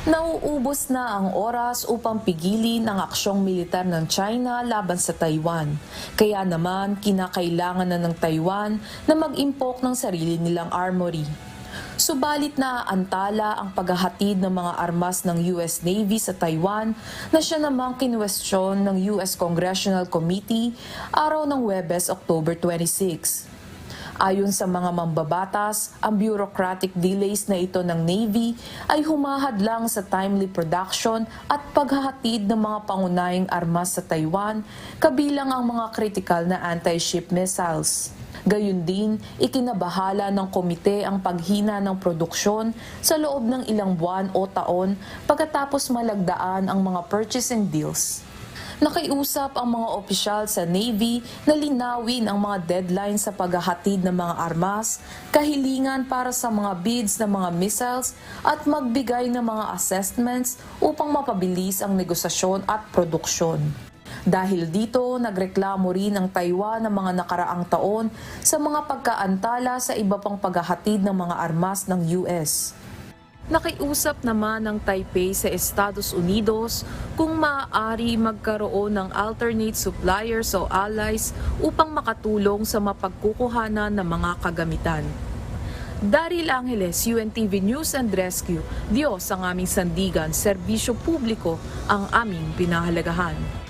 Nauubos na ang oras upang pigilin ang aksyong militar ng China laban sa Taiwan. Kaya naman, kinakailangan na ng Taiwan na mag-impok ng sarili nilang armory. Subalit naaantala ang paghahatid ng mga armas ng US Navy sa Taiwan na siya namang kinwestiyon ng US Congressional Committee araw ng Huwebes, October 26. Ayon sa mga mambabatas, ang bureaucratic delays na ito ng Navy ay humahadlang sa timely production at paghahatid ng mga pangunahing armas sa Taiwan, kabilang ang mga critical na anti-ship missiles. Gayun din, ikinabahala ng komite ang paghina ng produksyon sa loob ng ilang buwan o taon pagkatapos malagdaan ang mga purchasing deals. Nakiusap ang mga opisyal sa Navy na linawin ang mga deadline sa paghahatid ng mga armas, kahilingan para sa mga bids ng mga missiles at magbigay ng mga assessments upang mapabilis ang negosasyon at produksyon. Dahil dito, nagreklamo rin ang Taiwan ng mga nakaraang taon sa mga pagkaantala sa iba pang paghahatid ng mga armas ng US. Nakiusap naman ng Taipei sa Estados Unidos kung maaari magkaroon ng alternate suppliers o allies upang makatulong sa mapagkukuhanan ng mga kagamitan. Daryl Angeles, UNTV News and Rescue. Diyos ang aming sandigan, serbisyo publiko ang aming pinahalagahan.